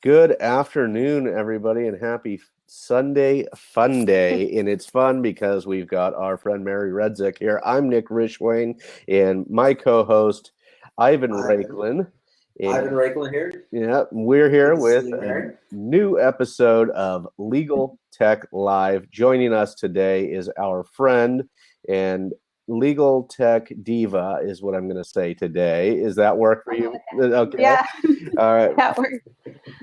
Good afternoon, everybody, and happy Sunday Fun Day. And it's fun because we've got our friend Mary Redzic here. I'm Nick Rishwain, and my co-host, Ivan Raiklin. Ivan Raiklin here. Yeah, we're here with a new episode of Legal Tech Live. Joining us today is our friend and Legal Tech Diva is what I'm going to say today. Is that work for you? Okay. Yeah. All right. That works.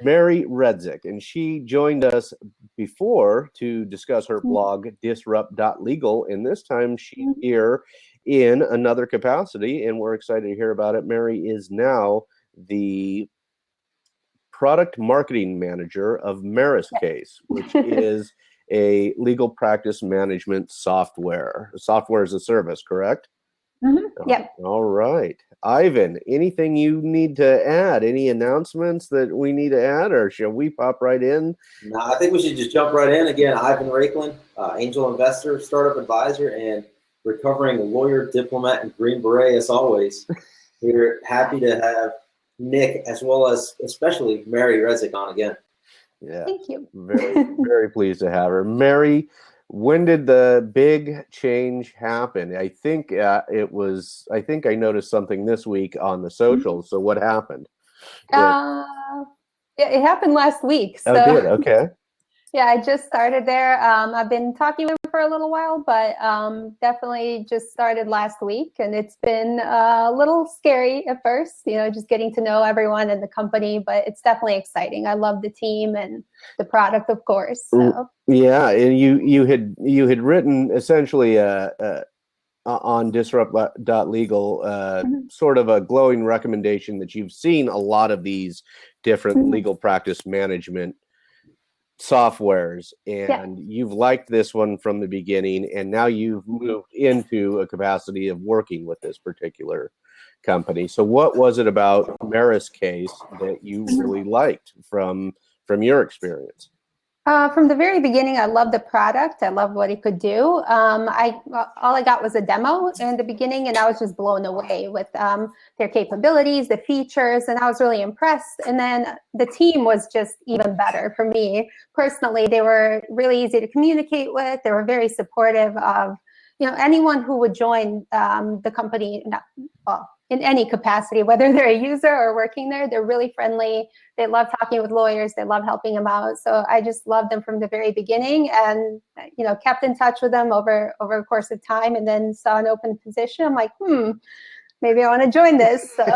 Mary Redzic, and she joined us before to discuss her blog disrupt.legal, and this time she's here in another capacity, and we're excited to hear about it. Mary is now the product marketing manager of Meruscase, which is a legal practice management software as a service, correct? Yep. All right. Ivan, anything you need to add? Any announcements that we need to add, or shall we pop right in? No, I think we should just jump right in. Again, Ivan Raiklin, angel investor, startup advisor, and recovering lawyer, diplomat, and Green Beret as always. We're happy to have Nick as well as especially Mary Redzic on again. Yeah. Thank you. Very pleased to have her. Mary, when did the big change happen? I think I noticed something this week on the socials. So what happened? It happened last week. So, oh, did? Okay. Yeah, I just started there. I've been talking with him for a little while, but definitely just started last week. And it's been a little scary at first, just getting to know everyone in the company, but it's definitely exciting. I love the team and the product, of course. So. Yeah, and you had written essentially on disrupt.legal sort of a glowing recommendation that you've seen a lot of these different legal practice management softwares, and you've liked this one from the beginning, and now you've moved into a capacity of working with this particular company. So what was it about Meruscase that you really liked from your experience? From the very beginning, I loved the product. I loved what it could do. All I got was a demo in the beginning, and I was just blown away with their capabilities, the features, and I was really impressed. And then the team was just even better for me personally. They were really easy to communicate with. They were very supportive of anyone who would join the company. In any capacity, whether they're a user or working there, they're really friendly. They love talking with lawyers. They love helping them out. So I just loved them from the very beginning, and kept in touch with them over a course of time, and then saw an open position. I'm like, maybe I want to join this. So.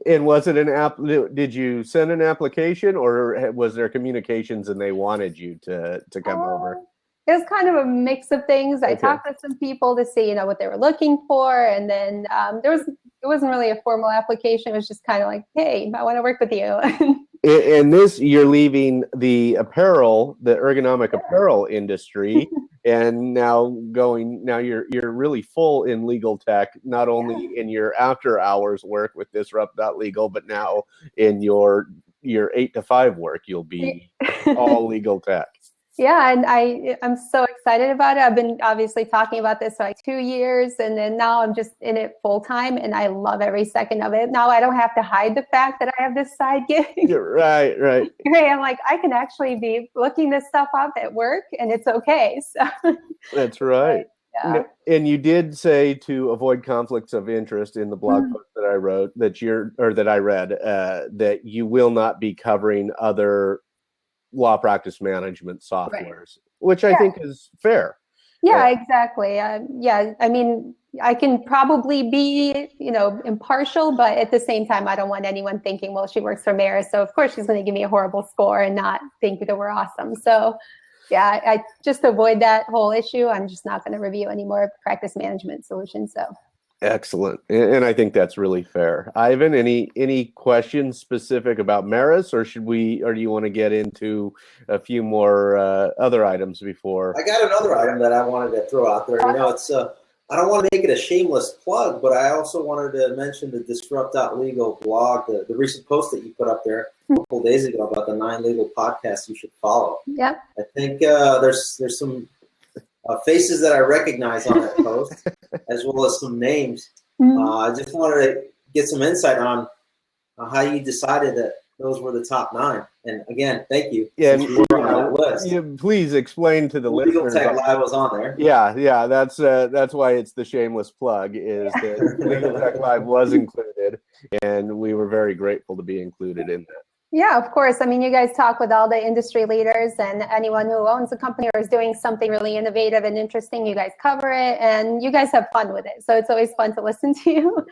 And was it an app? Did you send an application, or was there communications and they wanted you to come over? It was kind of a mix of things. I talked to some people to see, what they were looking for, and then it wasn't really a formal application. It was just kind of like, hey, I want to work with you. And this, you're leaving the ergonomic apparel industry, and now you're really full in legal tech, not only in your after hours work with disrupt.legal, but now in your 8 to 5 work, you'll be all legal tech. Yeah, and I'm so excited about it. I've been obviously talking about this for like 2 years, and then now I'm just in it full time, and I love every second of it. Now I don't have to hide the fact that I have this side gig. Right. I'm like, I can actually be looking this stuff up at work, and it's okay. So that's right. Yeah. And you did say to avoid conflicts of interest in the blog post that I wrote that I read that you will not be covering other law practice management softwares, which I think is fair. Yeah, exactly. I mean, I can probably be, impartial, but at the same time, I don't want anyone thinking, well, she works for Merus, so of course she's going to give me a horrible score and not think that we're awesome. So yeah, I just avoid that whole issue. I'm just not going to review any more practice management solutions. So. Excellent. And I think that's really fair. Ivan, any questions specific about Merus, or do you want to get into a few more other items before? I got another item that I wanted to throw out there. It's I don't want to make it a shameless plug, but I also wanted to mention the disrupt.legal blog, the recent post that you put up there a couple days ago about the 9 legal podcasts you should follow. Yeah. I think there's some faces that I recognize on that post, as well as some names. I just wanted to get some insight on how you decided that those were the top 9. And again, thank you. Yeah, since you were on that list. please explain to the listeners. LegalTechLIVE was on there. Yeah, that's why it's the shameless plug, is that LegalTechLIVE was included, and we were very grateful to be included in that. Yeah, of course. I mean, you guys talk with all the industry leaders and anyone who owns a company or is doing something really innovative and interesting. You guys cover it, and you guys have fun with it. So it's always fun to listen to you.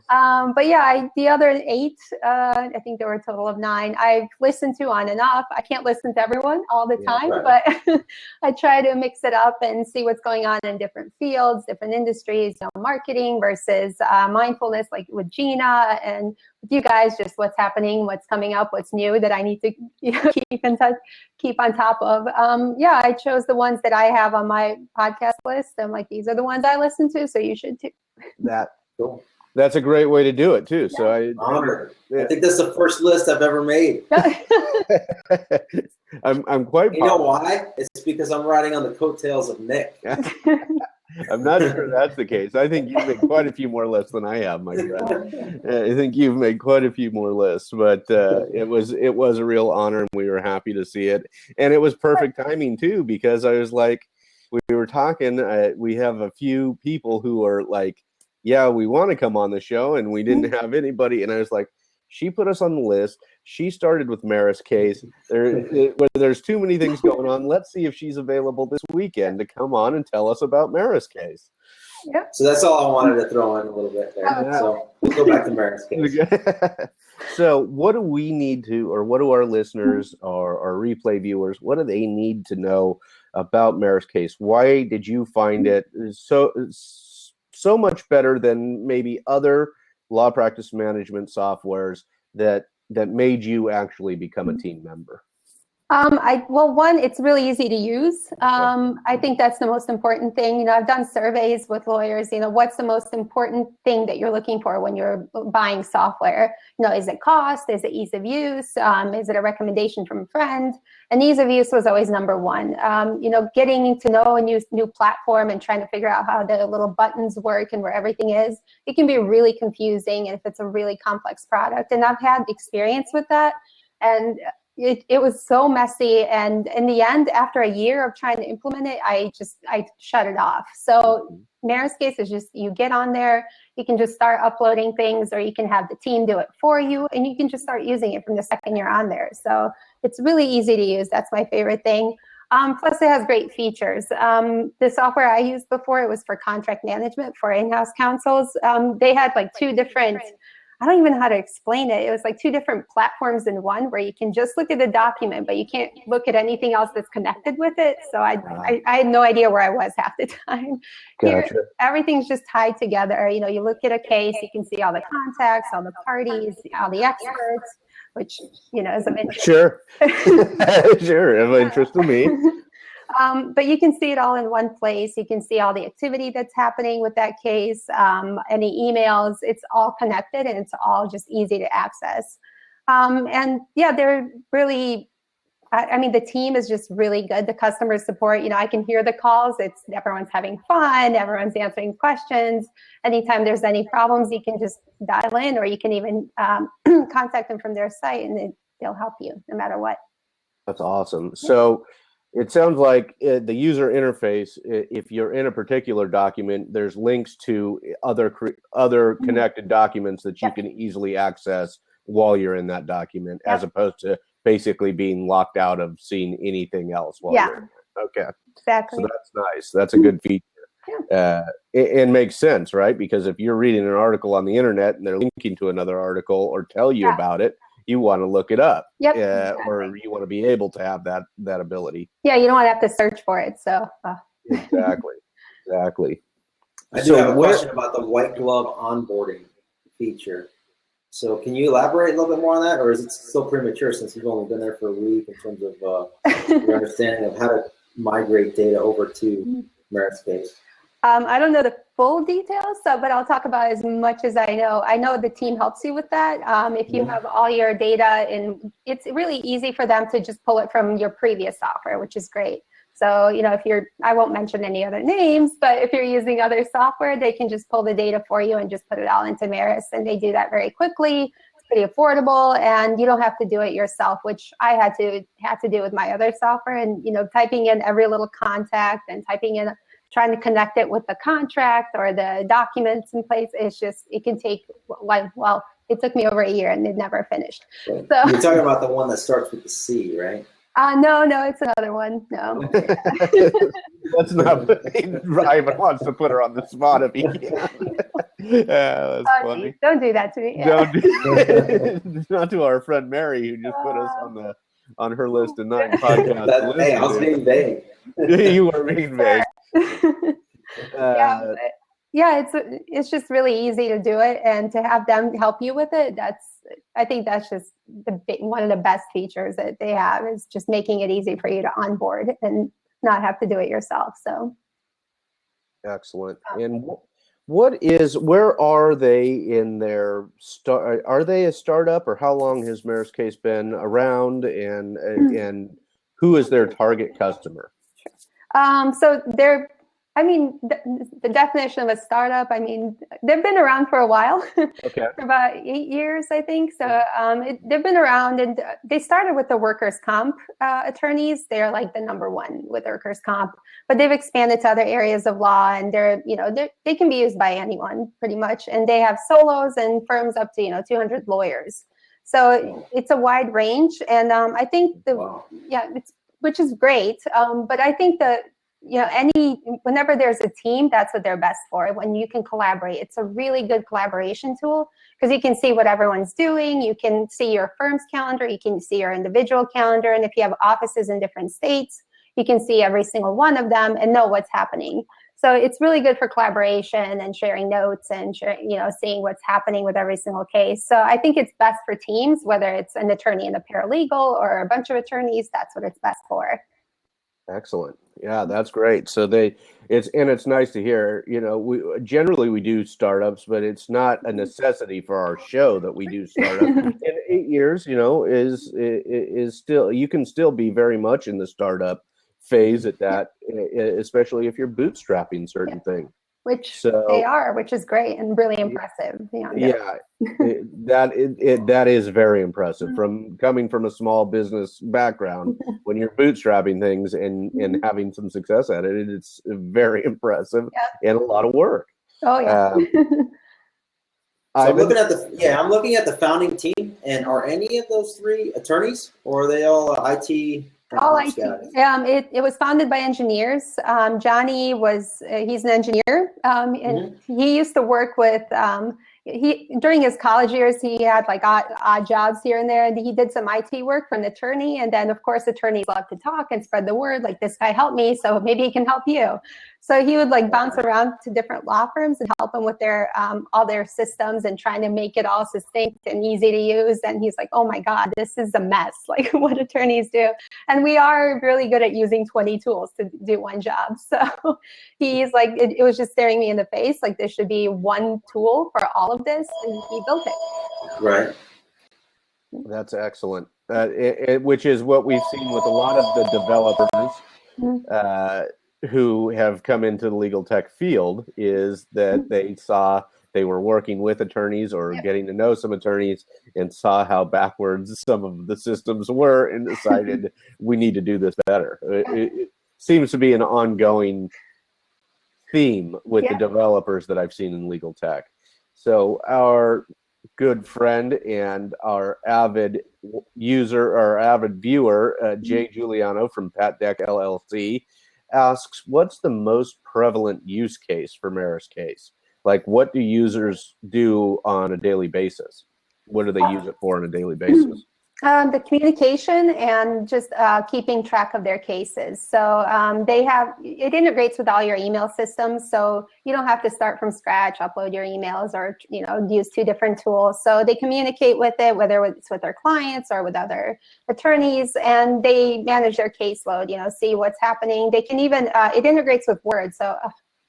But yeah, the other 8, I think there were a total of 9, I've listened to on and off. I can't listen to everyone all the time, right. but I try to mix it up and see what's going on in different fields, different industries, marketing versus mindfulness, like with Gina, and with you guys, just what's happening, what's coming up, what's new that I need to keep on top of. Yeah, I chose the ones that I have on my podcast list. I'm like, these are the ones I listen to, so you should too. That's a great way to do it too. Yeah. So I think that's the first list I've ever made. I'm quite. You know why? It's because I'm riding on the coattails of Nick. I'm not sure that's the case. I think you've made quite a few more lists than I have, my friend. I think you've made quite a few more lists, but it was a real honor, and we were happy to see it. And it was perfect timing too, because I was like, we were talking. We have a few people who are like, yeah, we want to come on the show, and we didn't have anybody. And I was like, she put us on the list. She started with Meruscase. There's too many things going on. Let's see if she's available this weekend to come on and tell us about Meruscase. Yep. So that's all I wanted to throw in a little bit there. Yeah. So we'll go back to Meruscase. So what do we need to, or what do our listeners or our replay viewers, what do they need to know about Meruscase? Why did you find it so much better than maybe other law practice management softwares that made you actually become a team member? Well, one, it's really easy to use. I think that's the most important thing. I've done surveys with lawyers. What's the most important thing that you're looking for when you're buying software? Is it cost? Is it ease of use? Is it a recommendation from a friend? And ease of use was always number one. Getting to know a new platform and trying to figure out how the little buttons work and where everything is, it can be really confusing if it's a really complex product. And I've had experience with that. And it was so messy, and in the end, after a year of trying to implement it, I shut it off. So Meruscase is just, you get on there, you can just start uploading things, or you can have the team do it for you, and you can just start using it from the second you're on there. So it's really easy to use. That's my favorite thing. Plus, it has great features. The software I used before, it was for contract management for in-house counsels. They had like 2 different, I don't even know how to explain it. It was like 2 different platforms in one, where you can just look at the document, but you can't look at anything else that's connected with it. So I had no idea where I was half the time. Gotcha. Here, everything's just tied together. You look at a case, you can see all the contacts, all the parties, all the experts, which, is of interest. Sure. Sure, of interest to me. But you can see it all in one place. You can see all the activity that's happening with that case, any emails. It's all connected, and it's all just easy to access. And yeah, they're really, the team is just really good. The customer support, I can hear the calls. Everyone's having fun. Everyone's answering questions. Anytime there's any problems, you can just dial in, or you can even contact them from their site, and they'll help you no matter what. That's awesome. So it sounds like the user interface, if you're in a particular document, there's links to other connected documents that you can easily access while you're in that document, as opposed to basically being locked out of seeing anything else while you're in it. Okay. Exactly. So that's nice. That's a good feature. It makes sense, right? Because if you're reading an article on the internet and they're linking to another article or tell you about it, you want to look it up, or you want to be able to have that ability. Yeah, you don't want to have to search for it. So exactly. I do have a question about the white glove onboarding feature. So can you elaborate a little bit more on that, or is it still premature since you've only been there for a week in terms of your understanding of how to migrate data over to Meruscase? I don't know the full details, but I'll talk about as much as I know. I know the team helps you with that. If you have all your data, and it's really easy for them to just pull it from your previous software, which is great. So, if I won't mention any other names, but if you're using other software, they can just pull the data for you and just put it all into Merus, and they do that very quickly. It's pretty affordable, and you don't have to do it yourself, which I had to do with my other software. And typing in every little contact and typing in, trying to connect it with the contract or the documents in place, it can take it took me over a year and it never finished. So So you're talking about the one that starts with the C, right? no, it's another one. No. That's not. Ivan wants to put her on the spot if he can. That's funny. Don't do that to me. Don't do not to our friend Mary, who just put us on her list of 9 podcasts. Hey, I was being vague. You were being vague. It's just really easy to do it, and to have them help you with it. I think that's just one of the best features that they have, is just making it easy for you to onboard and not have to do it yourself. So excellent. And where are they in their start? Are they a startup, or how long has Meruscase been around, and who is their target customer? So the definition of a startup, they've been around for a while, Okay. for about 8 years, I think. So they've been around, and they started with the workers' comp attorneys. They're like the #1 with workers' comp, but they've expanded to other areas of law, and they can be used by anyone pretty much. And they have solos and firms up to 200 lawyers. So it's a wide range, and I think which is great. But I think that whenever there's a team, that's what they're best for. When you can collaborate, it's a really good collaboration tool, because you can see what everyone's doing. You can see your firm's calendar. You can see your individual calendar. And if you have offices in different states, you can see every single one of them and know what's happening. So it's really good for collaboration and sharing notes and seeing what's happening with every single case. So I think it's best for teams, whether it's an attorney and a paralegal or a bunch of attorneys. That's what it's best for. Excellent. Yeah, that's great. So it's nice to hear. We generally do startups, but it's not a necessity for our show that we do startups. In 8 years, is still, you can still be very much in the startup phase at that, especially if you're bootstrapping certain things. Which they are, which is great and really impressive. That is very impressive. From coming from a small business background, when you're bootstrapping things and having some success at it, it's very impressive and a lot of work. Oh yeah. I'm looking at the founding team, and are any of those 3 attorneys, or are they all IT? All IT. It was founded by engineers. Johnny he's an engineer, and he used to work with, during his college years, he had like odd jobs here and there, and he did some IT work for an attorney. And then of course, attorneys love to talk and spread the word, like, this guy helped me, so maybe he can help you. So he would like bounce around to different law firms and help them with their all their systems and trying to make it all succinct and easy to use. And he's like, oh my God, this is a mess, like what attorneys do. And we are really good at using 20 tools to do one job. So he's like, it was just staring me in the face, like there should be one tool for all of this, and he built it. Right. That's excellent. Which is what we've seen with a lot of the developers who have come into the legal tech field, is that they were working with attorneys or getting to know some attorneys and saw how backwards some of the systems were and decided we need to do this better. It seems to be an ongoing theme with the developers that I've seen in legal tech. So our good friend and our avid user or avid viewer, Jay Giuliano from Pat Deck LLC, asks, what's the most prevalent use case for Meruscase? Like, what do users do on a daily basis? What do they use it for on a daily basis? The communication and just keeping track of their cases. So it integrates with all your email systems. So you don't have to start from scratch, upload your emails, or use 2 different tools. So they communicate with it, whether it's with their clients or with other attorneys, and they manage their caseload, see what's happening. They can even, it integrates with Word. So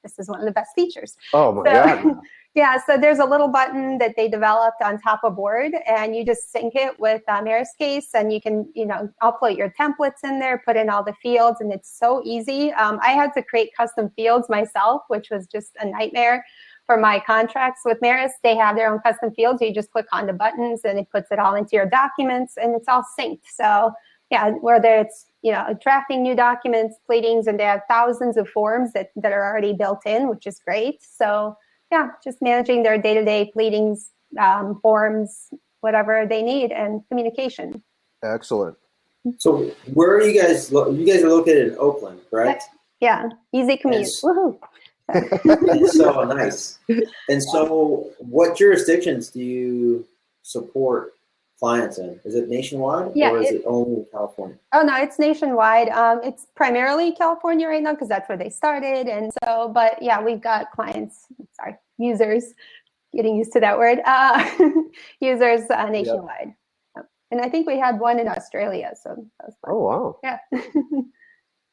this is one of the best features. Oh my God. Yeah, so there's a little button that they developed on top of Word, and you just sync it with Meruscase, and you can, upload your templates in there, put in all the fields, and it's so easy. I had to create custom fields myself, which was just a nightmare for my contracts with Merus, they have their own custom fields. You just click on the buttons and it puts it all into your documents and it's all synced. So yeah, whether it's, you know, drafting new documents, pleadings, and they have thousands of forms that are already built in, which is great. So yeah, just managing their day-to-day pleadings, forms, whatever they need, and communication. Excellent. So where are you guys? You guys are located in Oakland, correct? Yeah, easy commute. Woohoo. So nice. And so what jurisdictions do you support clients in? Is it nationwide, Yeah, or is it only in California? Oh no, it's nationwide. It's primarily California right now because that's where they started. And so, but yeah, we've got clients, sorry, users, getting used to that word, users nationwide. Yep. And I think we had one in Australia, so that was fun. Oh, wow. Yeah.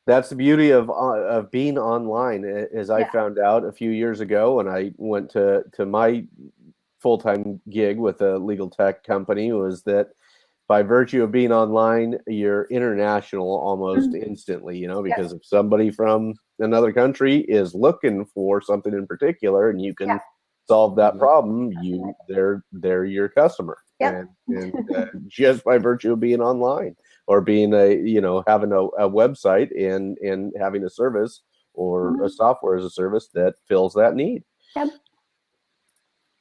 That's the beauty of being online, as I found out a few years ago when I went to my full-time gig with a legal tech company, was that by virtue of being online, you're international almost instantly, you know, because if somebody from another country is looking for something in particular and you can solve that problem, they're your customer. And just by virtue of being online, or being having a website and having a service or a software as a service that fills that need. Yep.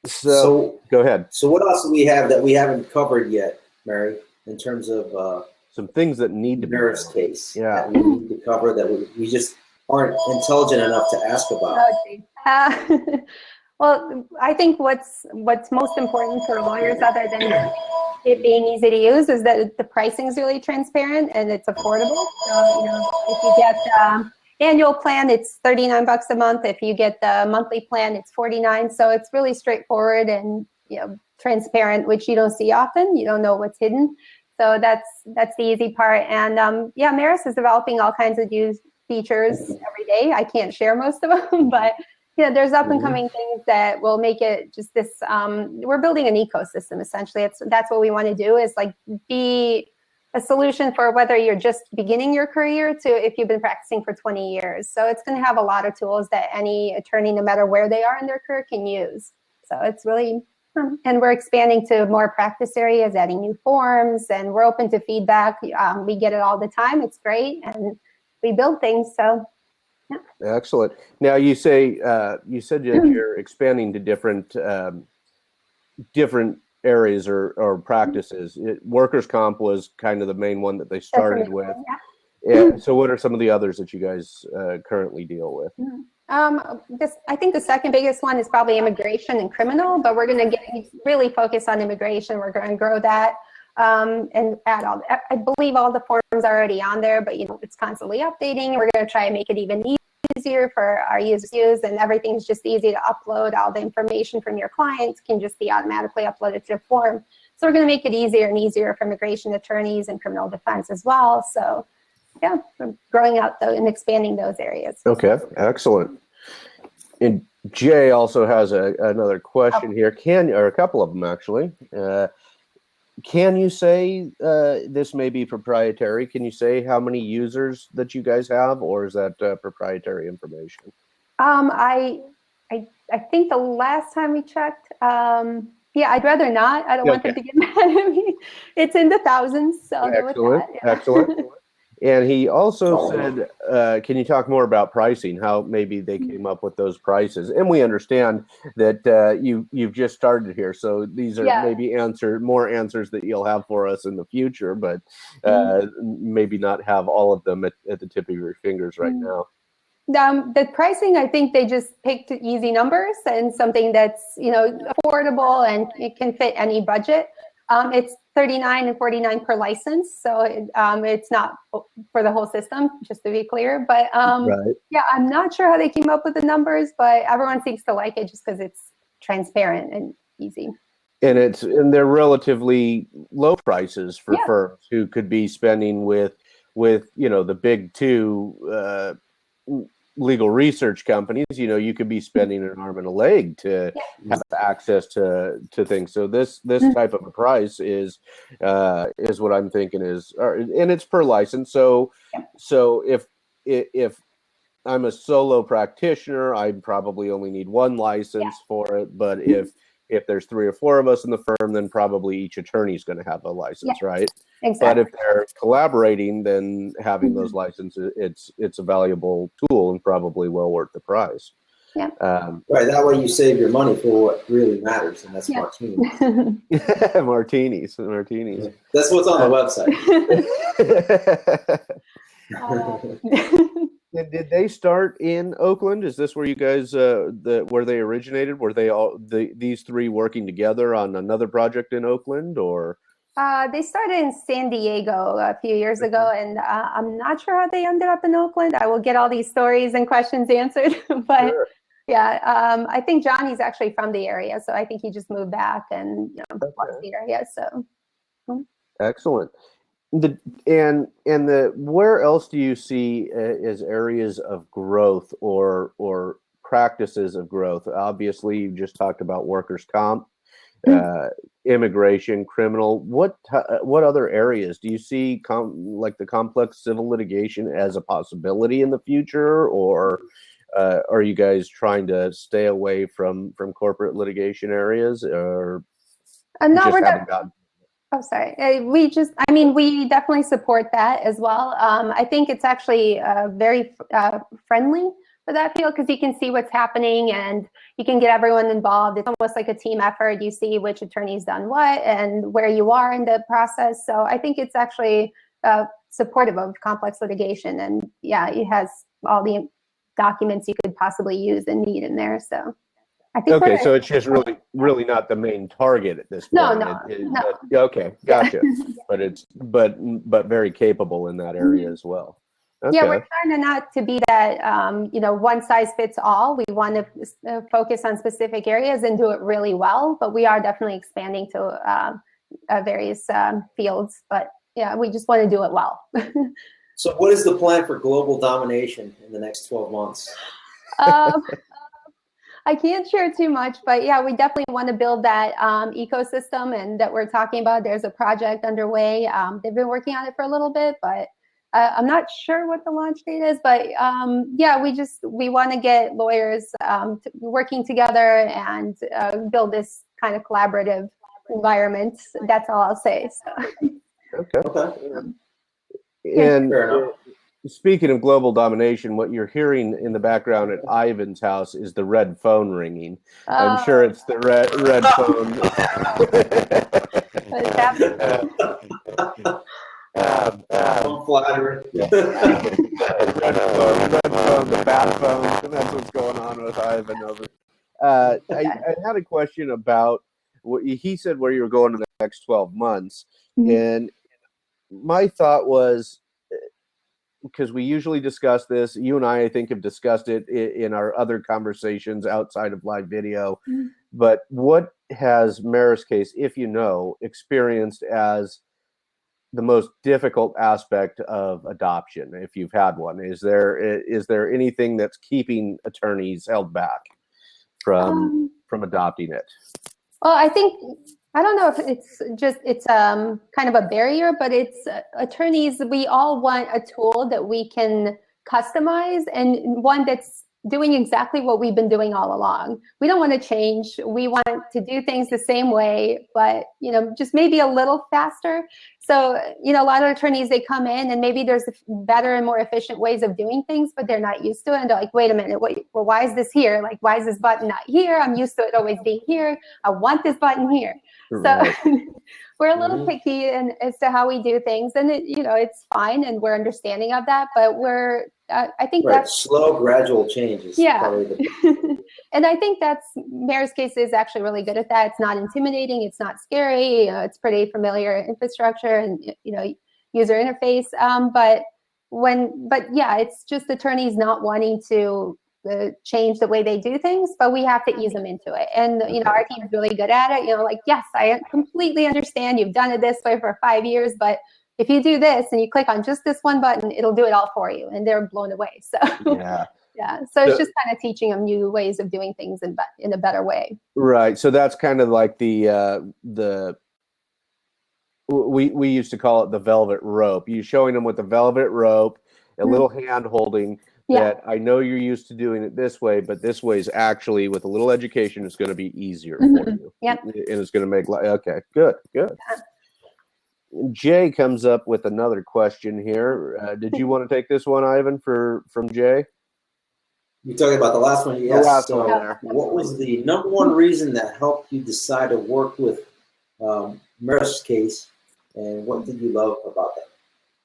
So go ahead. So what else do we have that we haven't covered yet, Mary, in terms of some things that need to be Meruscase that we need to cover that we just aren't intelligent enough to ask about? Well, I think what's most important for lawyers, other than it being easy to use, is that the pricing is really transparent and it's affordable. So, you know, if you get the annual plan, it's $39 a month. If you get the monthly plan, it's $49. So it's really straightforward and, you know, transparent, which you don't see often. You don't know what's hidden. So that's the easy part. And yeah, Merus is developing all kinds of new features every day. I can't share most of them, but yeah, there's up and coming things that will make it just this, we're building an ecosystem essentially. That's what we want to do, is like be a solution for whether you're just beginning your career to if you've been practicing for 20 years. So it's going to have a lot of tools that any attorney, no matter where they are in their career, can use. So it's really, and we're expanding to more practice areas, adding new forms, and we're open to feedback. We get it all the time. It's great. And we build things, so. Yeah. Excellent. Now you said that you're expanding to different areas or practices. Workers' comp was kind of the main one that they started with. Yeah. So what are some of the others that you guys currently deal with? I think the second biggest one is probably immigration and criminal, but we're going to really focus on immigration. We're going to grow that. And add I believe all the forms are already on there, but you know, it's constantly updating. We're going to try and make it even easier for our users to use, and everything's just easy to upload. All the information from your clients can just be automatically uploaded to the form. So we're going to make it easier and easier for immigration attorneys and criminal defense as well. So yeah, we're growing out and expanding those areas. Okay, excellent. And Jay also has another question here. Or a couple of them actually. Can you say, this may be proprietary, can you say how many users that you guys have, or is that proprietary information? I think the last time we checked, yeah, I'd rather not. I don't want them to get mad at me. It's in the thousands, so I'll go with that. Yeah. Excellent. And he also said, can you talk more about pricing, how maybe they came up with those prices? And we understand that you've just started here, so these are maybe more answers that you'll have for us in the future, but maybe not have all of them at the tip of your fingers right now. The pricing, I think they just picked easy numbers and something that's, you know, affordable and it can fit any budget. It's $39 and $49 per license, so it's not for the whole system, just to be clear. But yeah, I'm not sure how they came up with the numbers, but everyone seems to like it just because it's transparent and easy. And they're relatively low prices for firms who could be spending with you know, the big two legal research companies. You know, you could be spending an arm and a leg to have access to things. So this type of a price is what I'm thinking is, and it's per license. So if I'm a solo practitioner. I probably only need one license for it. But if there's 3 or 4 of us in the firm, then probably each attorney is going to have a license, right? Exactly. But if they're collaborating, then having those licenses, it's a valuable tool and probably well worth the price. Yeah. Right. That way you save your money for what really matters, and that's martinis. Martinis. That's what's on the website. Did they start in Oakland? Is this where you guys where they originated? Were they all these 3 working together on another project in Oakland, or? They started in San Diego a few years ago, and I'm not sure how they ended up in Oakland. I will get all these stories and questions answered, but Sure. yeah, I think Johnny's actually from the area, so I think he just moved back and loves the area. So Excellent. Where else do you see as areas of growth or practices of growth? Obviously, you just talked about workers' comp, immigration, criminal. What other areas do you see like the complex civil litigation as a possibility in the future, or are you guys trying to stay away from corporate litigation areas, or just haven't gotten? Oh, sorry. We definitely support that as well. I think it's actually very friendly for that field, because you can see what's happening and you can get everyone involved. It's almost like a team effort. You see which attorney's done what and where you are in the process. So I think it's actually supportive of complex litigation. And yeah, it has all the documents you could possibly use and need in there. So I think okay, so it's just really not the main target at this point. No. Okay, gotcha. but very capable in that area as well. Okay. Yeah, we're trying not to be that one size fits all. We want to focus on specific areas and do it really well. But we are definitely expanding to various fields. But yeah, we just want to do it well. So, what is the plan for global domination in the next 12 months? I can't share too much, but yeah, we definitely want to build that ecosystem and that we're talking about. There's a project underway. They've been working on it for a little bit, but I'm not sure what the launch date is. But yeah, we want to get lawyers working together and build this kind of collaborative environment. That's all I'll say. So. Okay. And speaking of global domination, what you're hearing in the background at Ivan's house is the red phone ringing. I'm sure it's the red phone. Flattery. Red phone, the bad phone. That's what's going on with Ivan over. I had a question about what he said, where you were going in the next 12 months. And my thought was, because we usually discuss this, you and I think, have discussed it in our other conversations outside of live video. But what has Meruscase, if you know, experienced as the most difficult aspect of adoption, if you've had one? Is there anything that's keeping attorneys held back from adopting it? Well, I don't know if it's kind of a barrier, but it's attorneys, we all want a tool that we can customize and one that's doing exactly what we've been doing all along. We don't want to change. We want to do things the same way, but just maybe a little faster. So, a lot of attorneys, they come in and maybe there's better and more efficient ways of doing things, but they're not used to it. And they're like, wait a minute, well, why is this here? Like, why is this button not here? I'm used to it always being here. I want this button here. Right. So we're a little picky as to how we do things, and it's fine, and we're understanding of that. But I think that's slow, gradual changes. And I think Meruscase is actually really good at that. It's not intimidating. It's not scary. It's pretty familiar infrastructure and user interface. But yeah, it's just attorneys not wanting to change the way they do things, but we have to ease them into it. And our team is really good at it. Like, yes, I completely understand you've done it this way for 5 years, but if you do this and you click on just this one button, it'll do it all for you. And they're blown away. So yeah. So it's just kind of teaching them new ways of doing things in a better way. Right. So that's kind of like we used to call it the velvet rope. You showing them with the velvet rope, a little hand holding, that I know you're used to doing it this way, but this way is actually, with a little education, it's going to be easier for you. Yep. And it's going to make, okay, good. Jay comes up with another question here. Did you want to take this one, Ivan, from Jay? You're talking about the last one, yes. The last one there. What was the number one reason that helped you decide to work with Meruscase, and what did you love about that?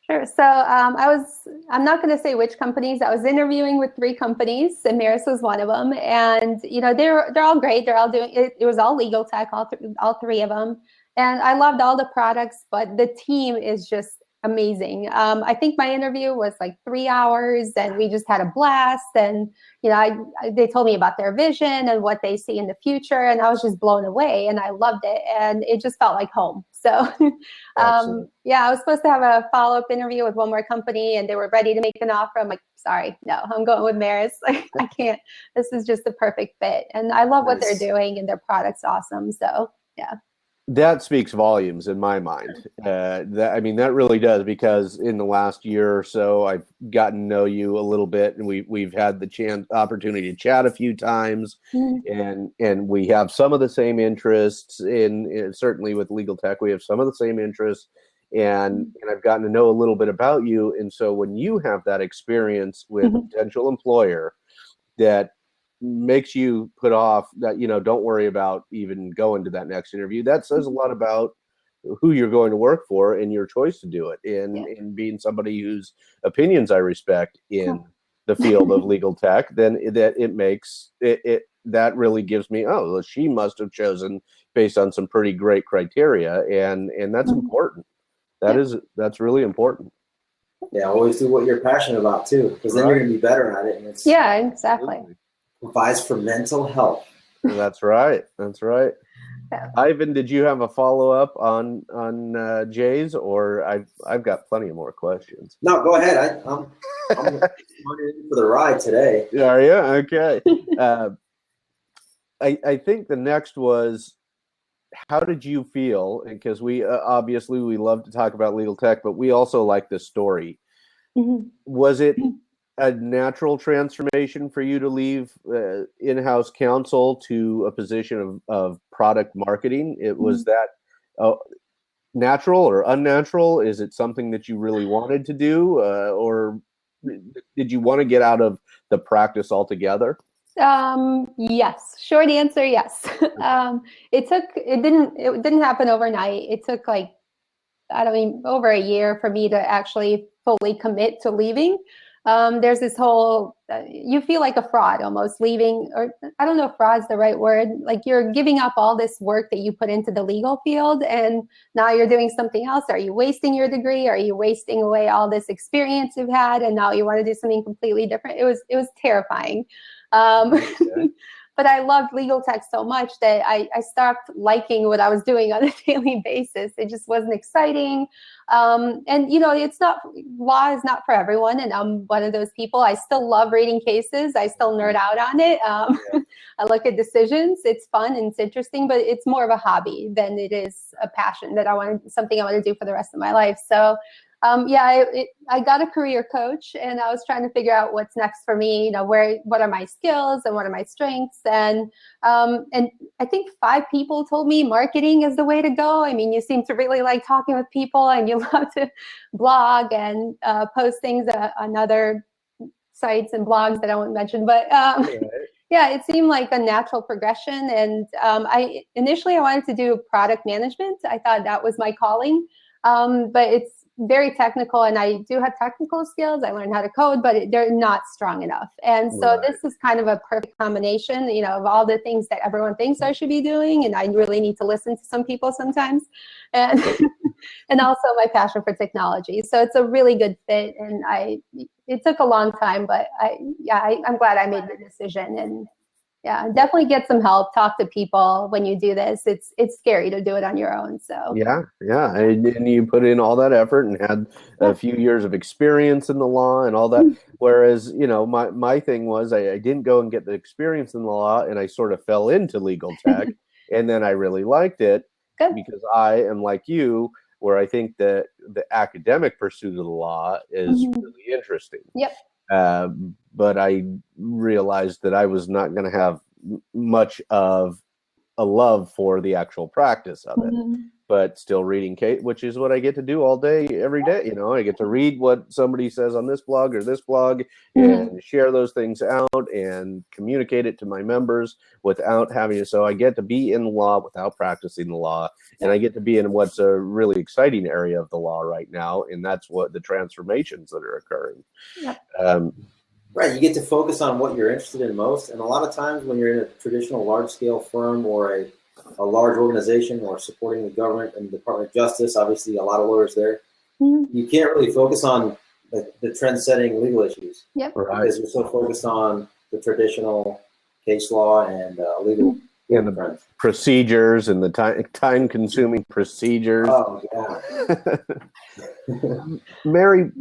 Sure. So I'm not going to say which companies. I was interviewing with 3 companies, and Merus was one of them. And, they're all great. They're all doing it. It was all LegalTech, all 3 of them. And I loved all the products, but the team is just amazing. I think my interview was like 3 hours, and we just had a blast. And, they told me about their vision and what they see in the future. And I was just blown away, and I loved it. And it just felt like home. So, yeah, I was supposed to have a follow-up interview with one more company, and they were ready to make an offer. I'm like, sorry, no, I'm going with Merus. Like, I can't. This is just the perfect fit. And I love what they're doing, and their product's awesome. So, yeah. That speaks volumes in my mind. That really does, because in the last year or so, I've gotten to know you a little bit, and we've had the opportunity to chat a few times, and we have some of the same interests in certainly with LegalTech. We have some of the same interests, and I've gotten to know a little bit about you. And so when you have that experience with a potential employer that makes you put off that, don't worry about even going to that next interview, that says a lot about who you're going to work for and your choice to do it, and being somebody whose opinions I respect in the field of legal tech, then that it makes it that really gives me, oh, well, she must have chosen based on some pretty great criteria, and that's important. That's really important. Yeah, always do what you're passionate about too, because then you're going to be better at it. And it's exactly. Provides for mental health. That's right. Yeah. Ivan, did you have a follow-up on Jay's, or I've got plenty of more questions? No, go ahead. I'm in for the ride today. Are you? Okay. I think the next was, how did you feel? Because we obviously we love to talk about legal tech, but we also like the story. Was it a natural transformation for you to leave in-house counsel to a position of product marketing? Was that natural or unnatural? Is it something that you really wanted to do, or did you want to get out of the practice altogether? Yes. Short answer, yes. It didn't happen overnight. It took over a year for me to actually fully commit to leaving. There's this whole, you feel like a fraud almost leaving, or I don't know if fraud's the right word. Like, you're giving up all this work that you put into the legal field, and now you're doing something else. Are you wasting your degree? Are you wasting away all this experience you've had, and now you want to do something completely different? It was terrifying. But I loved LegalTech so much that I stopped liking what I was doing on a daily basis. It just wasn't exciting. And, it's not, law is not for everyone. And I'm one of those people. I still love reading cases. I still nerd out on it. I look at decisions. It's fun and it's interesting, but it's more of a hobby than it is a passion something I want to do for the rest of my life. So I got a career coach, and I was trying to figure out what's next for me. What are my skills and what are my strengths? And I think 5 people told me marketing is the way to go. I mean, you seem to really like talking with people, and you love to blog and post things on other sites and blogs that I won't mention. But yeah, it seemed like a natural progression. And initially I wanted to do product management. I thought that was my calling, but it's very technical, and I do have technical skills. I learned how to code, but they're not strong enough. And so this is kind of a perfect combination, of all the things that everyone thinks I should be doing, and I really need to listen to some people sometimes, and and also my passion for technology. So it's a really good fit, and it took a long time, but I'm glad I made the decision. And definitely get some help. Talk to people when you do this. It's scary to do it on your own. So and you put in all that effort and had a few years of experience in the law and all that. Whereas my thing was I didn't go and get the experience in the law, and I sort of fell into legal tech, and then I really liked it because I am like you, where I think that the academic pursuit of the law is really interesting. Yep. but I realized that I was not going to have much of a love for the actual practice of it. But still reading Kate, which is what I get to do all day, every day. You know, I get to read what somebody says on this blog or this blog and share those things out and communicate it to my members without having to. So I get to be in law without practicing the law. And I get to be in what's a really exciting area of the law right now. And that's what the transformations that are occurring. Right, you get to focus on what you're interested in most. And a lot of times when you're in a traditional large-scale firm or a large organization or supporting the government and the Department of Justice, obviously a lot of lawyers there, you can't really focus on the trend-setting legal issues. Because you're so focused on the traditional case law and legal and the procedures and the time-consuming procedures. Oh, yeah. Mary,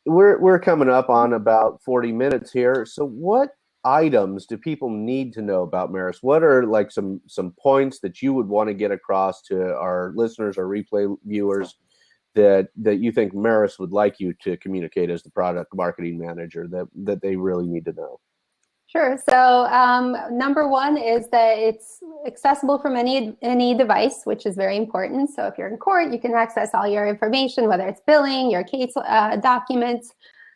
we're coming up on about 40 minutes here. So what items do people need to know about Merus? What are like some points that you would want to get across to our listeners or replay viewers that you think Merus would like you to communicate as the product marketing manager that they really need to know? Sure. So number one is that it's accessible from any device, which is very important. So if you're in court, you can access all your information, whether it's billing, your case documents.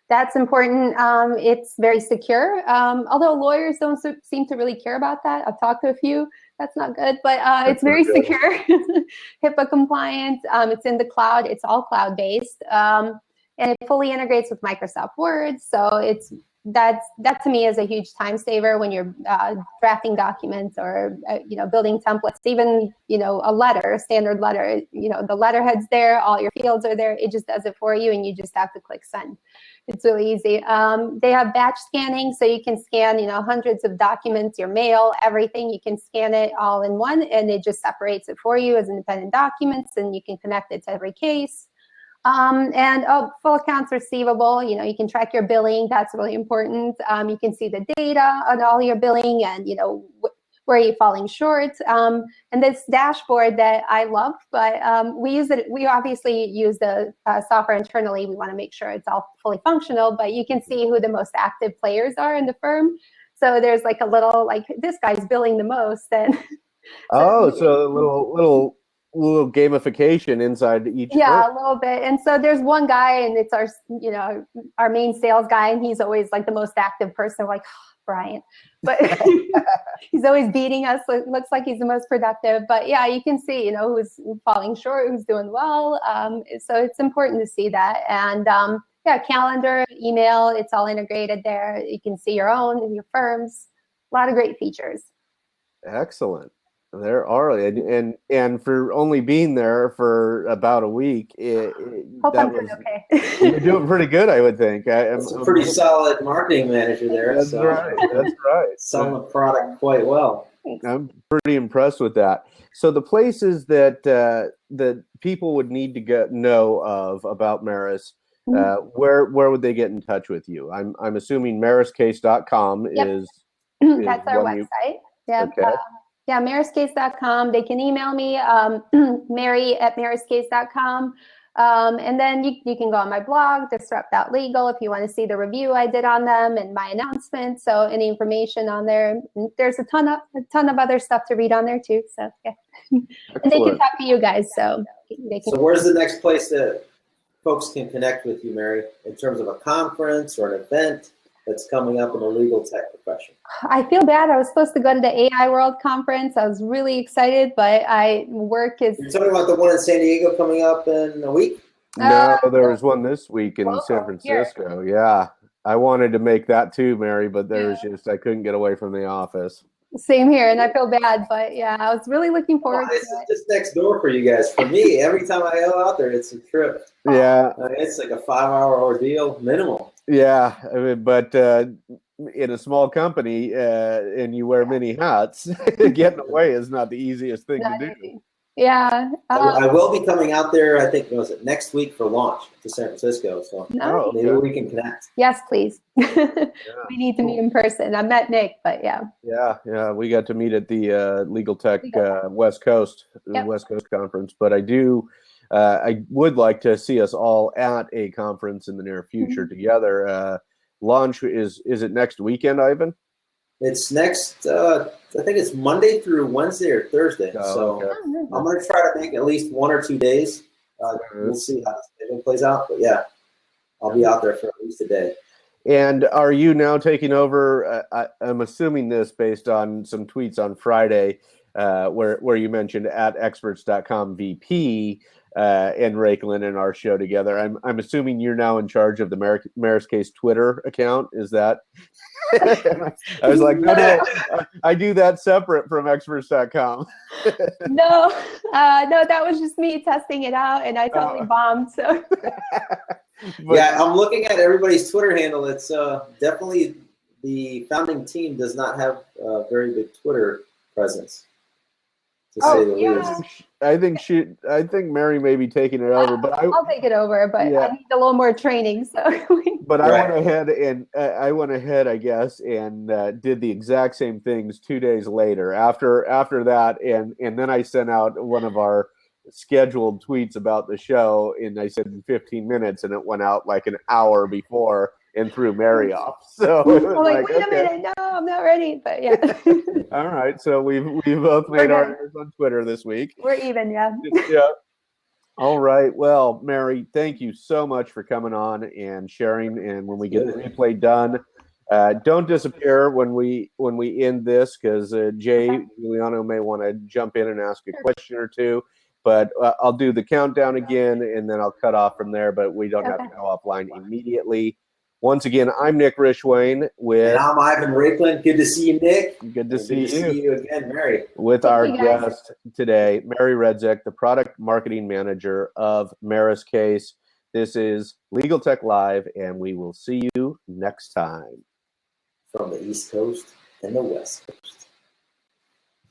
That's important. It's very secure. Although lawyers don't seem to really care about that. I've talked to a few. That's not good, but it's very secure, HIPAA compliant. It's in the cloud. It's all cloud-based. And it fully integrates with Microsoft Word. So that to me is a huge time saver when you're drafting documents or building templates. Even a letter, a standard letter. The letterhead's there, all your fields are there. It just does it for you, and you just have to click send. It's really easy. They have batch scanning, so you can scan hundreds of documents, your mail, everything. You can scan it all in one, and it just separates it for you as independent documents, and you can connect it to every case. And full accounts receivable, you can track your billing. That's really important. You can see the data on all your billing and, where you're falling short. And this dashboard that I love, but we use it. We obviously use the software internally. We want to make sure it's all fully functional, but you can see who the most active players are in the firm. So there's like a little, this guy's billing the most. And so a little gamification inside each firm. A little bit. And so there's one guy, and it's our main sales guy, and he's always like the most active person. Like, oh, Brian, but he's always beating us. It looks like he's the most productive. But yeah, you can see who's falling short, who's doing well. So it's important to see that. And calendar, email, it's all integrated there. You can see your own and your firm's. A lot of great features. Excellent. There are, and for only being there for about a week, Hope I'm doing okay. You're doing pretty good, I would think. It's a pretty solid marketing manager there. That's right. That's right. Selling the product quite well. I'm pretty impressed with that. So the places that that people would need to know about Merus, where would they get in touch with you? I'm assuming meruscase.com is that's our website. Okay. Meruscase.com. They can email me, Mary@meruscase.com. And then you can go on my blog, disrupt.legal, if you want to see the review I did on them and my announcement. So any information on there. There's a ton of other stuff to read on there too. So yeah. And they can talk to you guys. So they can. So where's the next place that folks can connect with you, Mary, in terms of a conference or an event that's coming up in the legal tech profession? I feel bad. I was supposed to go to the AI World Conference. I was really excited, but work is... You're talking about the one in San Diego coming up in a week? No, there was one this week in San Francisco. Here. Yeah. I wanted to make that too, Mary, but I couldn't get away from the office. Same here, and I feel bad, but yeah, I was really looking forward to it. It's just next door for you guys. For me, every time I go out there, it's a trip. Yeah. It's like a 5-hour ordeal, minimal. Yeah, but in a small company and you wear many hats, getting away is not the easiest thing to do. Yeah. I will be coming out there, I think, next week for launch to San Francisco. So maybe we can connect. Yes, please. We need to meet in person. I met Nick, but yeah. Yeah. We got to meet at the LegalTech West Coast conference. But I would like to see us all at a conference in the near future together. launch is it next weekend, Ivan? It's next, I think it's Monday through Wednesday or Thursday. Oh, so okay. I'm going to try to make at least 1 or 2 days. We'll see how the schedule plays out. But yeah, I'll be out there for at least a day. And are you now taking over? I'm assuming this based on some tweets on Friday where you mentioned at experts.com VP and Rakelin in our show together. I'm assuming you're now in charge of the Meruscase Twitter account. Is that? I was like, no, I do that separate from experts.com. No, that was just me testing it out, and I totally bombed. So. Yeah, I'm looking at everybody's Twitter handle. It's definitely the founding team does not have a very big Twitter presence, to say the least. I think Mary may be taking it over, but I'll take it over. But yeah. I need a little more training. So. But I went ahead, I guess, and did the exact same things 2 days later. After that, and then I sent out one of our scheduled tweets about the show, and I said in 15 minutes, and it went out like an hour before and threw Mary off. So it was I'm like, wait a minute, no, I'm not ready. But yeah. All right, so we've both made our errors on Twitter this week. We're even, yeah. Yeah. All right. Well, Mary, thank you so much for coming on and sharing. And when we get the replay done, don't disappear when we end this, because Jay Giuliano may want to jump in and ask a question or two. But I'll do the countdown again, and then I'll cut off from there. But we don't have to go offline immediately. Once again, I'm Nick Rishwain with. And I'm Ivan Rakelin. Good to see you, Nick. Good to see you again, Mary. With our guest today, Mary Redzic, the product marketing manager of Meruscase. This is LegalTech Live, and we will see you next time. From the East Coast and the West Coast.